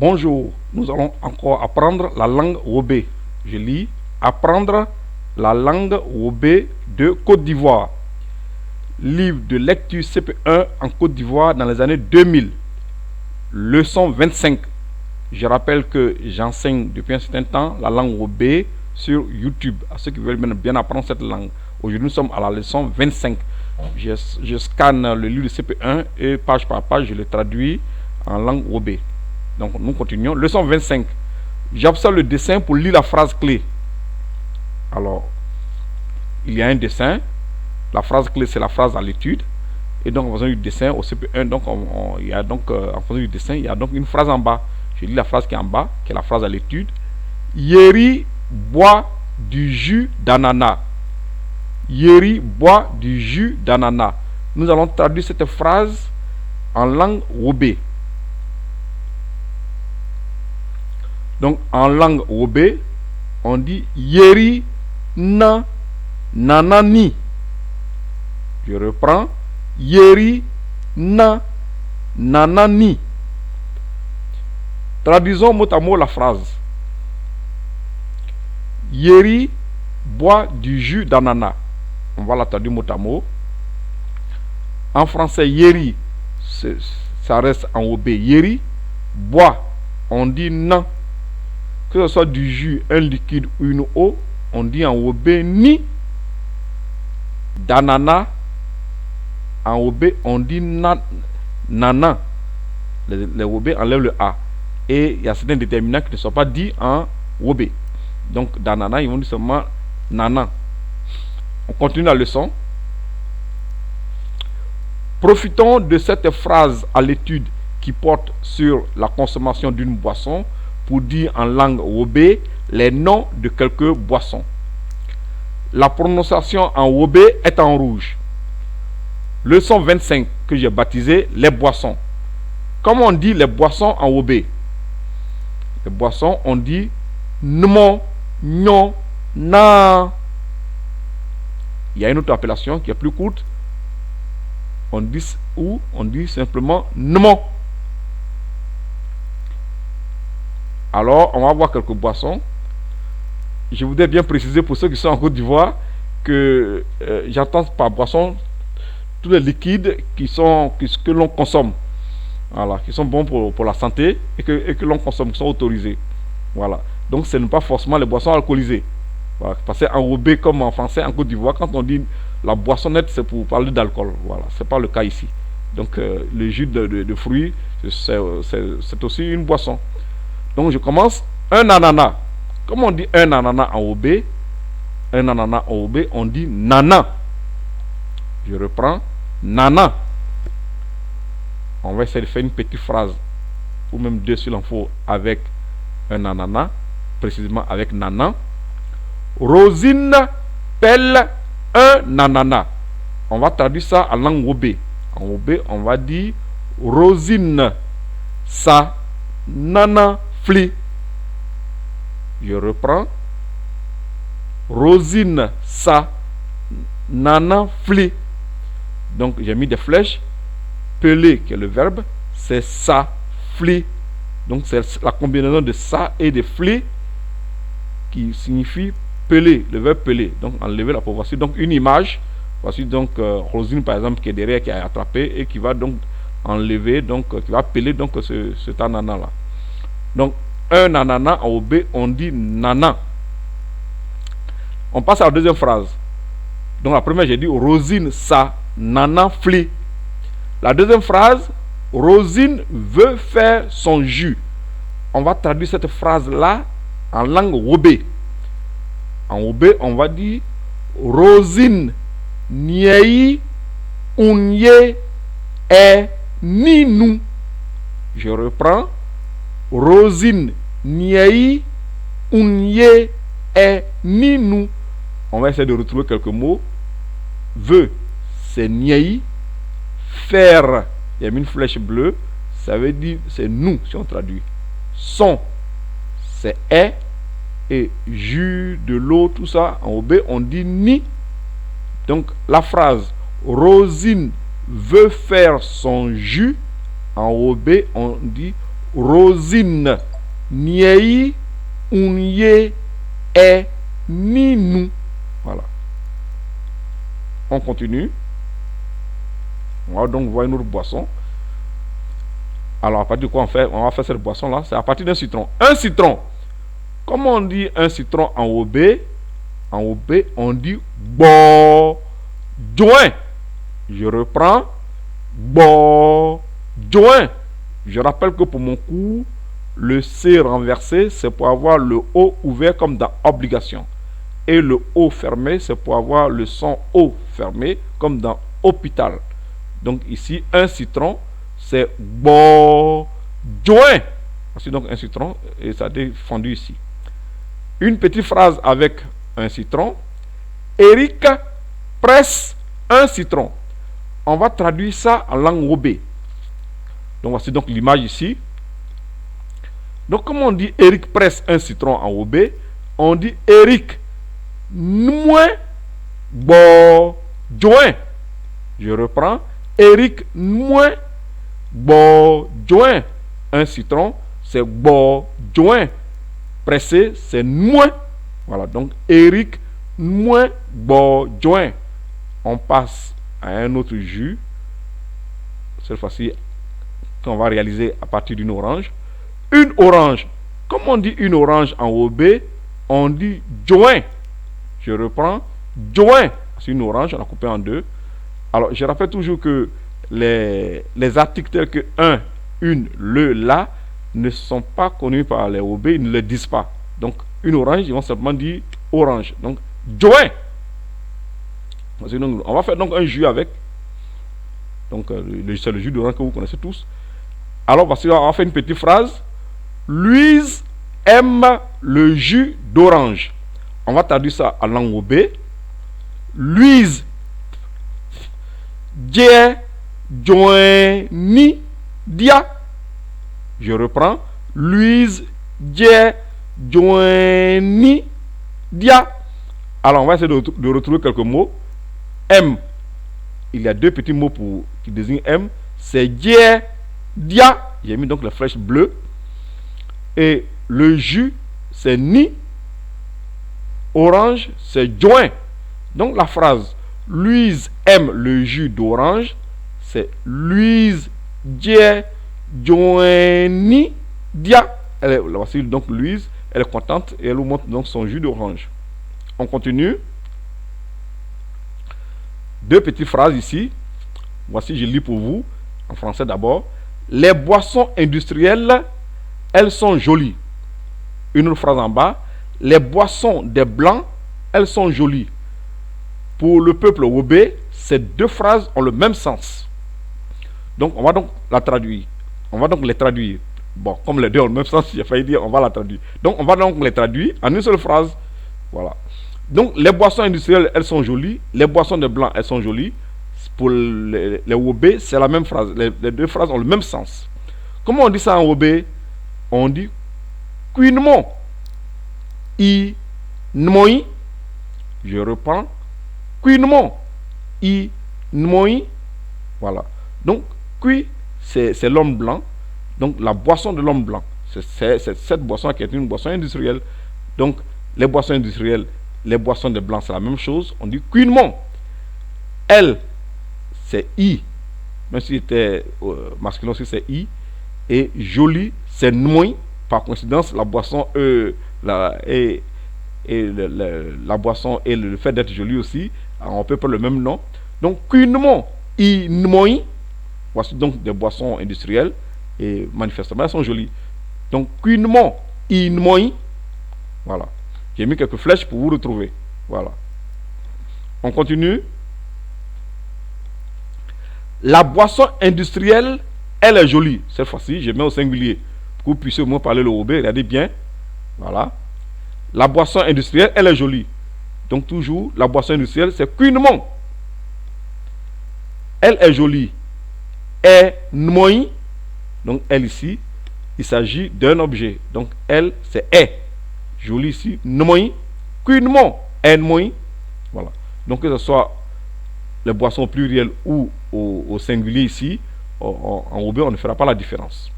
Bonjour, nous allons encore apprendre la langue Wobé. Je lis apprendre la langue Wobé de Côte d'Ivoire. Livre de lecture CP1 en Côte d'Ivoire dans les années 2000. Leçon 25. Je rappelle que j'enseigne depuis un certain temps la langue Wobé sur YouTube à ceux qui veulent bien apprendre cette langue. Aujourd'hui, nous sommes à la leçon 25. Je scanne le livre de CP1 et page par page, je le traduis en langue Wobé. Donc, nous continuons. Leçon 25. J'observe le dessin pour lire la phrase clé. Alors, il y a un dessin. La phrase clé, c'est la phrase à l'étude. Et donc, en faisant du dessin au CP1, donc, il y a donc, en faisant du dessin, il y a donc une phrase en bas. Je lis la phrase qui est en bas, qui est la phrase à l'étude. Yeri boit du jus d'ananas. Yeri boit du jus d'ananas. Nous allons traduire cette phrase en langue Wobé. Donc, en langue Wobé, on dit Yeri na nanani. Je reprends. Yeri na nanani. Traduisons mot à mot la phrase. Yeri boit du jus d'ananas. On va la traduire mot à mot. En français, Yeri, ça reste en Wobé. Yeri, boit, on dit nan. Que ce soit du jus, un liquide ou une eau, on dit en Wobé ni. D'ananas, en Wobé, on dit nana. Les Wobé enlèvent le A. Et il y a certains déterminants qui ne sont pas dits en Wobé. Donc, d'ananas, ils vont dire seulement nana. On continue la leçon. Profitons de cette phrase à l'étude qui porte sur la consommation d'une boisson pour dire en langue Wobé les noms de quelques boissons. La prononciation en Wobé est en rouge. Leçon 25 que j'ai baptisé les boissons. Comment on dit les boissons en Wobé? Les boissons, on dit nmo, nyon, na. Il y a une autre appellation qui est plus courte. On dit simplement nmo. Alors, on va voir quelques boissons. Je voudrais bien préciser pour ceux qui sont en Côte d'Ivoire que j'entends par boisson tous les liquides que l'on consomme. Voilà, qui sont bons pour la santé et que l'on consomme, qui sont autorisés. Voilà. Donc, ce n'est pas forcément les boissons alcoolisées. Voilà. Parce qu'en Wobé, comme en français, en Côte d'Ivoire, quand on dit la boisson nette, c'est pour parler d'alcool. Voilà. Ce n'est pas le cas ici. Donc, le jus de fruits, c'est aussi une boisson. Donc, je commence. Un ananas. Comment on dit un ananas en Wobé? Un ananas en Wobé, on dit nana. Je reprends. Nana. On va essayer de faire une petite phrase, ou même deux s'il en faut, avec un ananas, précisément avec nana. Rosine pèle un ananas. On va traduire ça en langue Wobé. En Wobé, on va dire Rosine sa nana fli. Je reprends. Rosine sa nana fli. Donc j'ai mis des flèches. Peler, qui est le verbe, c'est ça, fli. Donc c'est la combinaison de ça et de fli qui signifie peler, le verbe peler. Donc enlever la pauvre. Voici donc une image. Voici donc Rosine par exemple qui est derrière, qui a attrapé et qui va donc enlever, donc qui va peler donc cet ananas là. Donc un ananas en Wobé, on dit nana. On passe à la deuxième phrase. Donc la première j'ai dit Rosine sa nana fli. La deuxième phrase, Rosine veut faire son jus. On va traduire cette phrase-là en langue Wobé. En Wobé, on va dire Rosine niei unye e ninou. Je reprends. Rosine niei unye e ninou. On va essayer de retrouver quelques mots. Veut, c'est niei. Faire, il y a une flèche bleue, ça veut dire c'est nous si on traduit. Son, c'est est, et jus, de l'eau, tout ça, en Wobé, on dit ni. Donc la phrase Rosine veut faire son jus, en Wobé, on dit rosine, niei, unye, e, ninou. Voilà. On continue. On va donc voir une autre boisson. Alors, à partir de quoi on va faire cette boisson-là? C'est à partir d'un citron. Un citron. Comment on dit un citron en OB? En OB, on dit bo joint. Je reprends. Bo joint. Je rappelle que pour mon cours, le C renversé, c'est pour avoir le O ouvert comme dans obligation. Et le O fermé, c'est pour avoir le son O fermé comme dans hôpital. Donc ici, un citron, c'est bo joint. Voici donc un citron et ça a été fondu ici. Une petite phrase avec un citron. Eric presse un citron. On va traduire ça en langue OB. Donc voici donc l'image ici. Donc comment on dit Eric presse un citron en OB? On dit Eric moins bo joint. Je reprends. Eric moins bo joint. Un citron, c'est bo joint. Pressé, c'est moins. Voilà, donc Eric moins bo joint. On passe à un autre jus. Cette fois-ci, qu'on va réaliser à partir d'une orange. Une orange. Comment on dit une orange en OB? On dit joint. Je reprends. Joint. C'est une orange, on a coupé en deux. Alors, je rappelle toujours que les articles tels que un, une, le, la ne sont pas connus par les OB, ils ne le disent pas. Donc, une orange, ils vont simplement dire orange. Donc, joint. On va faire donc un jus avec. Donc, c'est le jus d'orange que vous connaissez tous. Alors, voici, on va faire une petite phrase. Louise aime le jus d'orange. On va traduire ça en langue OB. Louise die joint ni dia. Je reprends. Louise die joint ni dia. Alors, on va essayer de retrouver quelques mots. M. Il y a deux petits mots qui désignent M. C'est die, dia. J'ai mis donc la flèche bleue. Et le jus, c'est ni. Orange, c'est joint. Donc la phrase Louise aime le jus d'orange, c'est Louise die joint ni dia. Voici donc Louise, elle est contente et elle nous montre donc son jus d'orange. On continue. Deux petites phrases ici. Voici, je lis pour vous, en français d'abord. Les boissons industrielles, elles sont jolies. Une autre phrase en bas. Les boissons des blancs, elles sont jolies. Pour le peuple OB, ces deux phrases ont le même sens. Donc, on va donc la traduire. On va donc les traduire. Bon, comme les deux ont le même sens, j'ai failli dire, on va la traduire. Donc, on va donc les traduire en une seule phrase. Voilà. Donc, les boissons industrielles, elles sont jolies. Les boissons des blancs, elles sont jolies. Pour les OB, c'est la même phrase. Les deux phrases ont le même sens. Comment on dit ça en OB? On dit cuinement. I nmoi. Je reprends. Cuinement. I nmoi. Voilà. Donc, cuit, c'est l'homme blanc. Donc, la boisson de l'homme blanc. C'est cette boisson qui est une boisson industrielle. Donc, les boissons industrielles, les boissons de blanc, c'est la même chose. On dit cuinement. Elle, c'est I. Même si c'était masculin aussi, c'est I. Et joli, c'est nmoi. Par coïncidence, la boisson la boisson et le fait d'être joli aussi, on peut prendre le même nom. Donc, cuinement, I nmoi. Voici donc des boissons industrielles. Et manifestement, elles sont jolies. Donc, cuinement, I nmoi. Voilà. J'ai mis quelques flèches pour vous retrouver. Voilà. On continue. La boisson industrielle, elle est jolie. Cette fois-ci, je mets au singulier. Pour que vous puissiez au moins parler le OB. Regardez bien. Voilà. La boisson industrielle, elle est jolie. Donc, toujours, la boisson industrielle, c'est cuinement. Elle est jolie. Est nmoi. Donc, elle ici, il s'agit d'un objet. Donc, elle, c'est est. Joli ici. Nmoi. Cuinement. Est nmoi. Voilà. Donc, que ce soit les boissons plurielles ou au singulier ici, en OB, on ne fera pas la différence.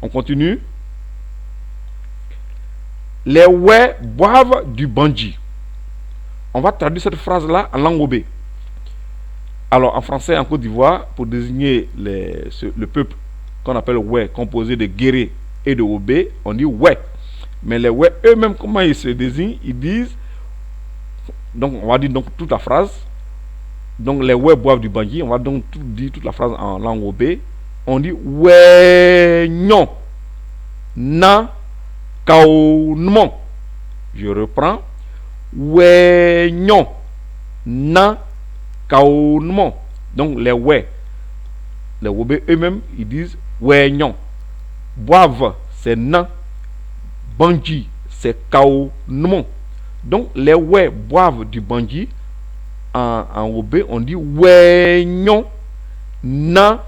On continue. Les ouais boivent du bandji. On va traduire cette phrase-là en langue obé. Alors, en français, en Côte d'Ivoire, pour désigner le peuple qu'on appelle ouais, composé de guéré et de obé, on dit ouais. Mais les ouais eux-mêmes, comment ils se désignent? Ils disent, donc on va dire donc toute la phrase. Donc les ouais boivent du bandji, on va donc dire toute la phrase en langue obé. On dit ouais non na kaounmon. Je reprends. Ouais non na kaounmon. Donc les ouais, les obé eux-mêmes, ils disent ouais non. Boivent, c'est na. Bandji, c'est kaounmon. Donc les ouais boivent du bandji. En obé, on dit ouais non na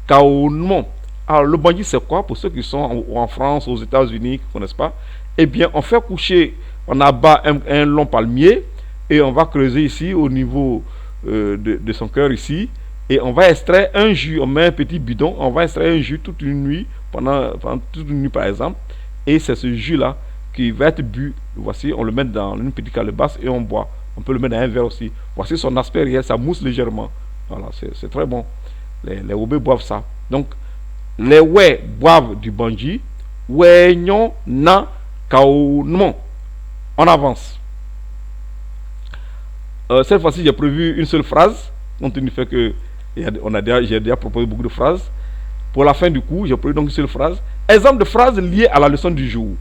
kaounmon. Alors le bandji, c'est quoi? Pour ceux qui sont en France, aux États-Unis, qui ne connaissent pas, eh bien on fait coucher, on abat un long palmier et on va creuser ici au niveau de son cœur ici, et on va extraire un jus. On met un petit bidon, on va extraire un jus toute une nuit, pendant toute une nuit par exemple, et c'est ce jus là qui va être bu. Voici, on le met dans une petite calebasse et on boit. On peut le mettre dans un verre aussi. Voici son aspect réel, ça mousse légèrement. Voilà, c'est très bon. Les obés boivent ça. Donc les ouais boivent du bandji. Ouais nyon na kaounmon. On avance. Cette fois-ci, j'ai prévu une seule phrase, compte tenu du fait que j'ai déjà proposé beaucoup de phrases. Pour la fin du cours, j'ai prévu donc une seule phrase. Exemple de phrase liée à la leçon du jour.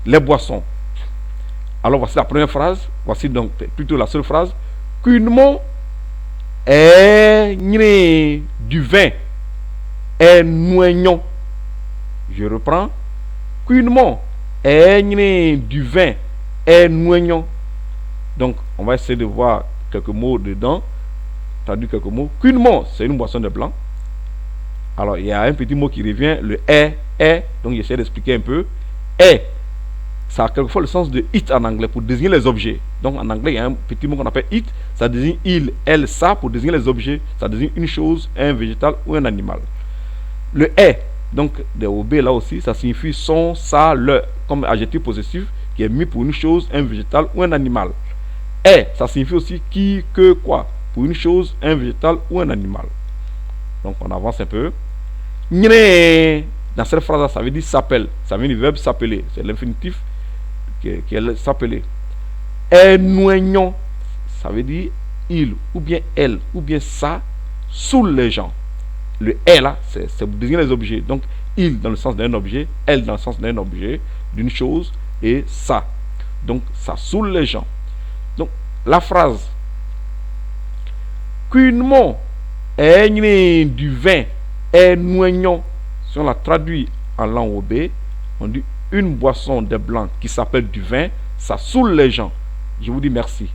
Les boissons. Alors voici la première phrase. Voici donc plutôt la seule phrase. Cuinement est du vin est noignon. Je reprends. Cuinement est du vin est noignon. Donc on va essayer de voir quelques mots dedans. Traduire quelques mots. Cuinement, c'est une boisson de blanc. Alors il y a un petit mot qui revient, le est. Donc j'essaie d'expliquer un peu. Est, ça a quelquefois le sens de it en anglais pour désigner les objets. Donc en anglais, il y a un petit mot qu'on appelle it, ça désigne il, elle, ça pour désigner les objets. Ça désigne une chose, un végétal ou un animal. Le est, donc des OB là aussi, ça signifie son, ça, le, comme adjectif possessif qui est mis pour une chose, un végétal ou un animal. Est, ça signifie aussi qui, que, quoi, pour une chose, un végétal ou un animal. Donc on avance un peu. Dans cette phrase, ça veut dire s'appelle. Ça vient du verbe s'appeler. C'est l'infinitif qui est s'appeler. Noignon, ça veut dire il, ou bien elle, ou bien ça, saoule les gens. Le est là, c'est pour désigner les objets. Donc il dans le sens d'un objet, elle dans le sens d'un objet, d'une chose, et ça. Donc ça saoule les gens. Donc la phrase Cuinement est du vin est noignon. Si on la traduit en langue obé, on dit une boisson de blanc qui s'appelle du vin, ça saoule les gens. Je vous dis merci.